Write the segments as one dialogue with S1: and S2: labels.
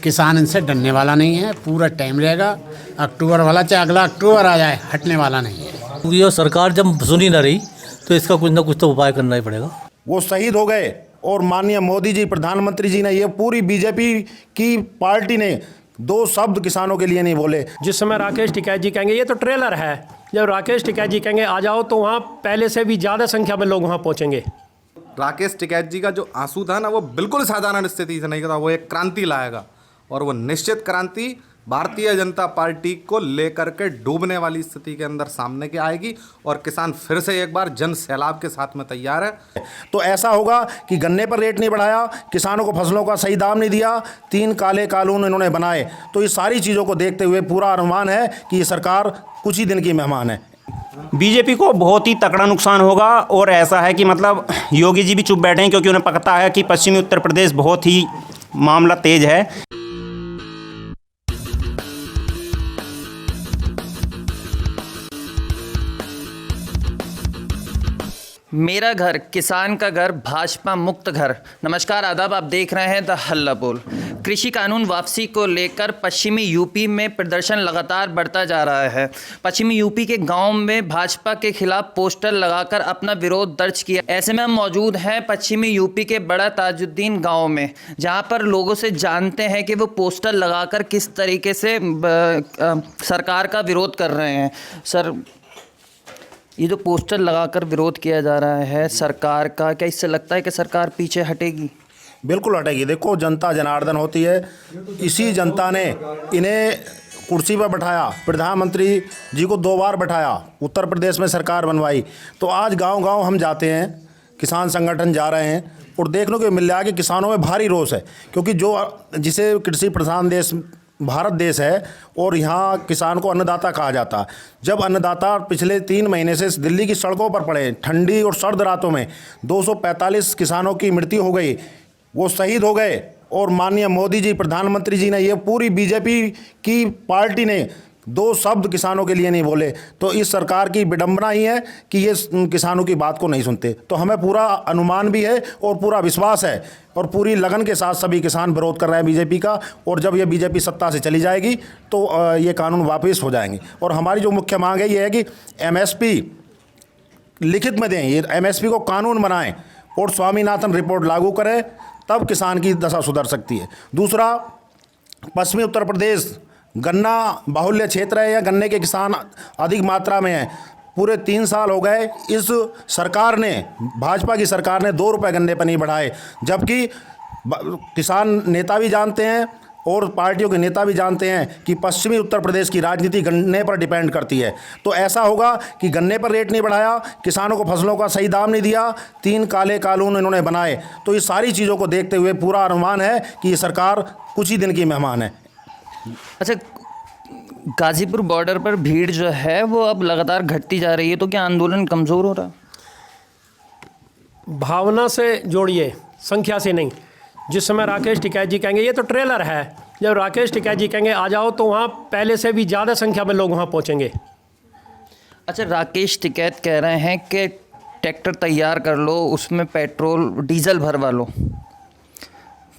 S1: किसान इनसे डरने वाला नहीं है। पूरा टाइम रहेगा, अक्टूबर वाला चाहे अगला अक्टूबर आ जाए, हटने वाला नहीं है।
S2: ये सरकार जब सुनी ना रही तो इसका कुछ ना कुछ तो उपाय करना ही पड़ेगा।
S3: वो शहीद हो गए और माननीय मोदी जी, प्रधानमंत्री जी ने, ये पूरी बीजेपी की पार्टी ने दो शब्द किसानों के लिए नहीं बोले।
S4: जिस समय राकेश टिकैत जी कहेंगे ये तो ट्रेलर है, जब राकेश टिकैत जी कहेंगे आ जाओ तो वहाँ पहले से भी ज़्यादा संख्या में लोग वहाँ पहुँचेंगे।
S5: राकेश टिकैत जी का जो आंसू था ना, वो बिल्कुल साधारण स्थिति से नहीं था, वो एक क्रांति लाएगा और वो निश्चित क्रांति भारतीय जनता पार्टी को लेकर के डूबने वाली स्थिति के अंदर सामने के आएगी और किसान फिर से एक बार जन सैलाब के साथ में तैयार है।
S3: तो ऐसा होगा कि गन्ने पर रेट नहीं बढ़ाया, किसानों को फसलों का सही दाम नहीं दिया, 3 काले कानून इन्होंने बनाए। तो ये सारी चीज़ों को देखते हुए पूरा अनुमान है कि ये सरकार कुछ ही दिन की मेहमान है।
S6: बीजेपी को बहुत ही तगड़ा नुकसान होगा और ऐसा है कि मतलब योगी जी भी चुप बैठे हैं क्योंकि उन्हें पता है कि पश्चिमी उत्तर प्रदेश बहुत ही मामला तेज है।
S7: मेरा घर किसान का घर, भाजपा मुक्त घर। नमस्कार, आदाब, आप देख रहे हैं द हल्ला बोल। कृषि कानून वापसी को लेकर पश्चिमी यूपी में प्रदर्शन लगातार बढ़ता जा रहा है। पश्चिमी यूपी के गांव में भाजपा के खिलाफ पोस्टर लगाकर अपना विरोध दर्ज किया। ऐसे में हम मौजूद हैं पश्चिमी यूपी के बड़ा ताजुद्दीन गांव में, जहां पर लोगों से जानते हैं कि वो पोस्टर लगाकर किस तरीके से सरकार का विरोध कर रहे हैं। सर, ये जो पोस्टर लगाकर विरोध किया जा रहा है सरकार का, क्या इससे लगता है कि सरकार पीछे हटेगी?
S3: बिल्कुल हटेगी। देखो, जनता जनार्दन होती है, इसी जनता ने इन्हें कुर्सी पर बैठाया, प्रधानमंत्री जी को 2 बार बैठाया, उत्तर प्रदेश में सरकार बनवाई। तो आज गांव-गांव हम जाते हैं, किसान संगठन जा रहे हैं और देखने को मिल रहा है कि किसानों में भारी रोष है, क्योंकि जो जिसे कृषि प्रधान देश भारत देश है और यहाँ किसान को अन्नदाता कहा जाता है। जब अन्नदाता पिछले 3 महीने से दिल्ली की सड़कों पर पड़े, ठंडी और सर्द रातों में 245 किसानों की मृत्यु हो गई, वो शहीद हो गए और माननीय मोदी जी, प्रधानमंत्री जी ने, ये पूरी बीजेपी की पार्टी ने 2 शब्द किसानों के लिए नहीं बोले। तो इस सरकार की विडंबना ही है कि ये किसानों की बात को नहीं सुनते। तो हमें पूरा अनुमान भी है और पूरा विश्वास है और पूरी लगन के साथ सभी किसान विरोध कर रहे हैं बीजेपी का। और जब ये बीजेपी सत्ता से चली जाएगी तो ये कानून वापस हो जाएंगे। और हमारी जो मुख्य मांग है ये है कि एमएसपी लिखित में दें, ये एमएसपी को कानून बनाएं और स्वामीनाथन रिपोर्ट लागू करें, तब किसान की दशा सुधर सकती है। दूसरा, पश्चिमी उत्तर प्रदेश गन्ना बाहुल्य क्षेत्र है, या गन्ने के किसान अधिक मात्रा में हैं। पूरे 3 साल हो गए इस सरकार ने, भाजपा की सरकार ने 2 रुपये गन्ने पर नहीं बढ़ाए, जबकि किसान नेता भी जानते हैं और पार्टियों के नेता भी जानते हैं कि पश्चिमी उत्तर प्रदेश की राजनीति गन्ने पर डिपेंड करती है। तो ऐसा होगा कि गन्ने पर रेट नहीं बढ़ाया, किसानों को फसलों का सही दाम नहीं दिया, 3 काले कानून इन्होंने बनाए। तो ये सारी चीज़ों को देखते हुए पूरा अनुमान है कि ये सरकार कुछ ही दिन की मेहमान है।
S7: अच्छा, गाजीपुर बॉर्डर पर भीड़ जो है वो अब लगातार घटती जा रही है, तो क्या आंदोलन कमज़ोर हो रहा?
S4: भावना से जोड़िए, संख्या से नहीं। जिस समय राकेश टिकैत जी कहेंगे ये तो ट्रेलर है, जब राकेश टिकैत जी कहेंगे आ जाओ तो वहाँ पहले से भी ज़्यादा संख्या में लोग वहाँ पहुँचेंगे।
S7: अच्छा, राकेश टिकैत कह रहे हैं कि ट्रैक्टर तैयार कर लो, उसमें पेट्रोल डीजल भरवा लो,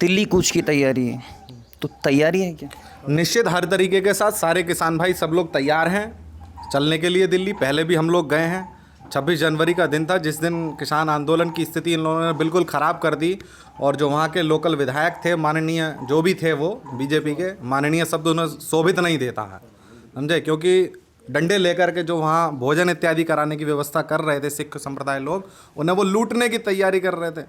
S7: दिल्ली कूच की तैयारी है। तो तैयारी है क्या?
S5: निश्चित हर तरीके के साथ सारे किसान भाई सब लोग तैयार हैं चलने के लिए दिल्ली। पहले भी हम लोग गए हैं। 26 जनवरी का दिन था जिस दिन किसान आंदोलन की स्थिति इन लोगों ने बिल्कुल ख़राब कर दी और जो वहाँ के लोकल विधायक थे, माननीय जो भी थे वो बीजेपी के, माननीय शब्द उन्हें शोभित नहीं देता है, समझे, क्योंकि डंडे लेकर के जो वहाँ भोजन इत्यादि कराने की व्यवस्था कर रहे थे सिख संप्रदाय लोग, उन्हें वो लूटने की तैयारी कर रहे थे।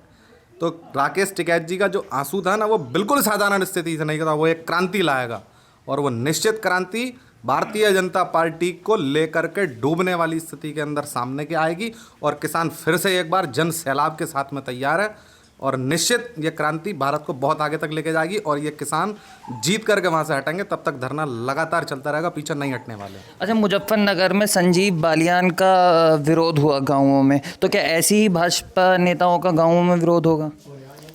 S5: तो राकेश टिकैत जी का जो आंसू था ना, वो बिल्कुल साधारण स्थिति से नहीं था, वो एक क्रांति लाएगा और वो निश्चित क्रांति भारतीय जनता पार्टी को लेकर के डूबने वाली स्थिति के अंदर सामने के आएगी और किसान फिर से एक बार जन सैलाब के साथ में तैयार है और निश्चित ये क्रांति भारत को बहुत आगे तक लेके जाएगी और ये किसान जीत करके वहाँ से हटेंगे। तब तक धरना लगातार चलता रहेगा, पीछे नहीं हटने वाले।
S7: अच्छा, मुजफ्फरनगर में संजीव बालियान का विरोध हुआ गाँवों में, तो क्या ऐसी ही भाजपा नेताओं का गाँवों में विरोध होगा?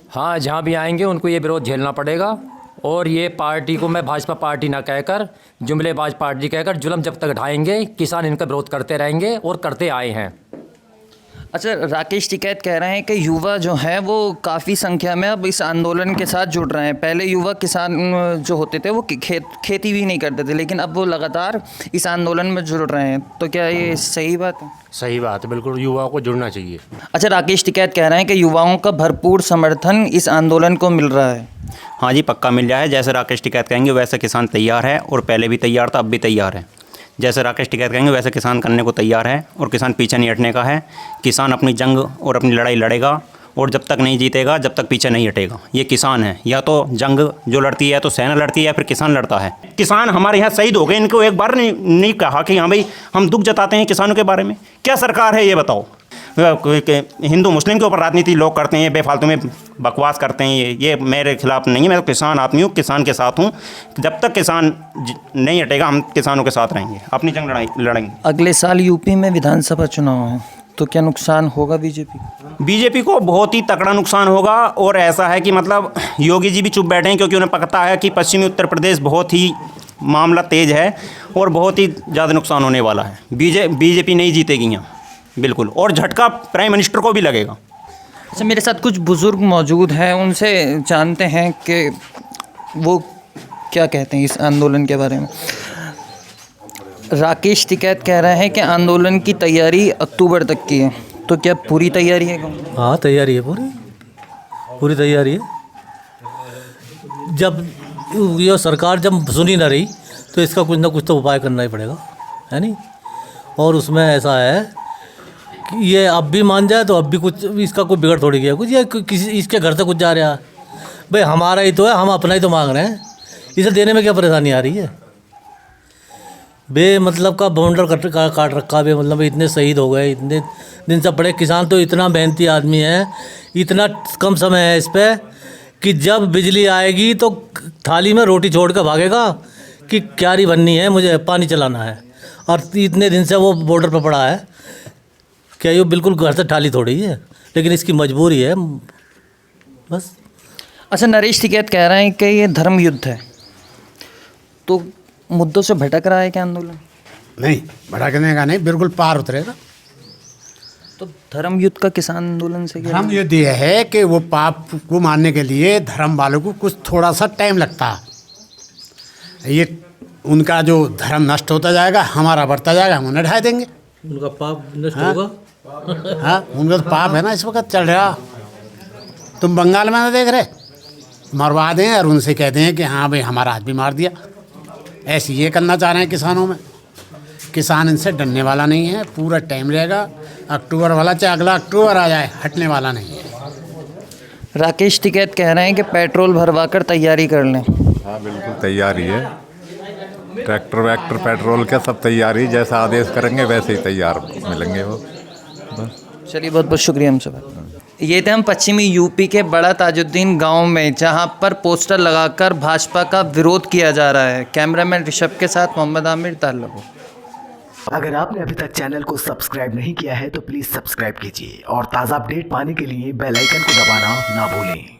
S2: हाँ, जहाँ भी आएंगे उनको ये विरोध झेलना पड़ेगा और ये पार्टी को मैं भाजपा पार्टी ना कहकर जुमलेबाज पार्टी कहकर जुल्म जब तक ढाएंगे, किसान इनका विरोध करते रहेंगे और करते आए हैं।
S7: अच्छा, राकेश टिकैत कह रहे हैं कि युवा जो हैं वो काफ़ी संख्या में अब इस आंदोलन के साथ जुड़ रहे हैं। पहले युवा किसान जो होते थे वो खेती भी नहीं करते थे, लेकिन अब वो लगातार इस आंदोलन में जुड़ रहे हैं। तो क्या ये सही बात है?
S2: सही बात है, बिल्कुल युवाओं को जुड़ना चाहिए।
S7: अच्छा, राकेश टिकैत कह रहे हैं कि युवाओं का भरपूर समर्थन इस आंदोलन को मिल रहा है।
S6: हाँ जी, पक्का मिल रहा है। जैसे राकेश टिकैत कहेंगे वैसे किसान तैयार है, और पहले भी तैयार था, अब भी तैयार है। जैसे राकेश टिकैत कहेंगे वैसे किसान करने को तैयार है, और किसान पीछे नहीं हटने का है। किसान अपनी जंग और अपनी लड़ाई लड़ेगा, और जब तक नहीं जीतेगा, जब तक पीछे नहीं हटेगा। ये किसान है, या तो जंग जो लड़ती है तो सेना लड़ती है, या फिर किसान लड़ता है। किसान हमारे यहाँ शहीद हो गए, इनको एक बार नहीं कहा कि हाँ भाई हम दुख जताते हैं किसानों के बारे में। क्या सरकार है ये बताओ? हिंदू मुस्लिम के ऊपर राजनीति लोग करते हैं, बेफालतू में बकवास करते हैं। ये मेरे खिलाफ नहीं है, मैं तो किसान आदमी हूँ, किसान के साथ हूँ। जब तक किसान नहीं हटेगा हम किसानों के साथ रहेंगे, अपनी जंग लड़ेंगे।
S7: अगले साल यूपी में विधानसभा चुनाव है, तो क्या नुकसान होगा बीजेपी
S6: को? बहुत ही तगड़ा नुकसान होगा। और ऐसा है कि मतलब योगी जी भी चुप बैठे हैं, क्योंकि उन्हें पता है कि पश्चिमी उत्तर प्रदेश बहुत ही मामला तेज है, और बहुत ही ज़्यादा नुकसान होने वाला है। बीजेपी नहीं जीतेगी यहाँ, बिल्कुल। और झटका प्राइम मिनिस्टर को भी लगेगा।
S7: अच्छा, मेरे साथ कुछ बुज़ुर्ग मौजूद हैं, उनसे जानते हैं कि वो क्या कहते हैं इस आंदोलन के बारे में। राकेश टिकैत कह रहे हैं कि आंदोलन की तैयारी अक्टूबर तक की है, तो क्या पूरी तैयारी है?
S8: हाँ, तैयारी है, पूरी तैयारी है। जब ये सरकार जब सुनी ना रही तो इसका कुछ ना कुछ तो उपाय करना ही पड़ेगा, है नहीं? और उसमें ऐसा है कि ये अब भी मान जाए तो अब भी कुछ इसका कोई बिगड़ थोड़ी गया कुछ, ये किसी इसके घर से कुछ जा रहा है। भाई हमारा ही तो है, हम अपना ही तो मांग रहे हैं, इसे देने में क्या परेशानी आ रही है? मतलब का बाउंडर काट रखा बे, मतलब इतने शहीद हो गए, इतने दिन से पड़े। किसान तो इतना मेहनती आदमी है, इतना कम समय है इस पर कि जब बिजली आएगी तो थाली में रोटी छोड़ कर भागेगा कि क्यारी बननी है, मुझे पानी चलाना है। और इतने दिन से वो बॉर्डर पर पड़ा है। क्या ये बिल्कुल घर से थाली थोड़ी है, लेकिन इसकी मजबूरी है बस।
S7: अच्छा, नरेश टिकैत कह रहे हैं कि ये धर्म युद्ध है, तो मुद्दों से भटक रहा है क्या आंदोलन?
S1: नहीं, भड़कने का नहीं, बिल्कुल पार उतरेगा।
S7: तो धर्म युद्ध का किसान आंदोलन से क्या?
S1: धर्म युद्ध यह है कि वो पाप को मानने के लिए धर्म वालों को कुछ थोड़ा सा टाइम लगता है। ये उनका जो धर्म नष्ट होता जाएगा, हमारा बढ़ता जाएगा, हम उन्हें ढाई देंगे।
S8: उनका पाप नष्ट होगा।
S1: हाँ, उनका तो पाप है ना इस वक्त चल रहा। तुम बंगाल में ना देख रहे, मरवा दें और उनसे कहते हैं कि हाँ भाई हमारा आदमी मार दिया। ऐसे ये करना चाह रहे हैं किसानों में। किसान इनसे डरने वाला नहीं है, पूरा टाइम रहेगा। अक्टूबर वाला चाहे अगला अक्टूबर आ जाए, हटने वाला नहीं है।
S7: राकेश टिकैत कह रहे हैं कि पेट्रोल भरवा कर तैयारी कर लें।
S9: हाँ, बिल्कुल तैयारी है। ट्रैक्टर वैक्टर पेट्रोल का सब तैयारी, जैसा आदेश करेंगे वैसे ही तैयार मिलेंगे वो। बस
S7: चलिए, बहुत बहुत शुक्रिया हमसे बात। ये थे हम पश्चिमी यूपी के बड़ा ताजुद्दीन गांव में, जहां पर पोस्टर लगाकर भाजपा का विरोध किया जा रहा है। कैमरामैन ऋषभ के साथ मोहम्मद आमिर, तहल्लुपुर।
S10: अगर आपने अभी तक चैनल को सब्सक्राइब नहीं किया है तो प्लीज़ सब्सक्राइब कीजिए, और ताज़ा अपडेट पाने के लिए बेल आइकन को दबाना ना भूलें।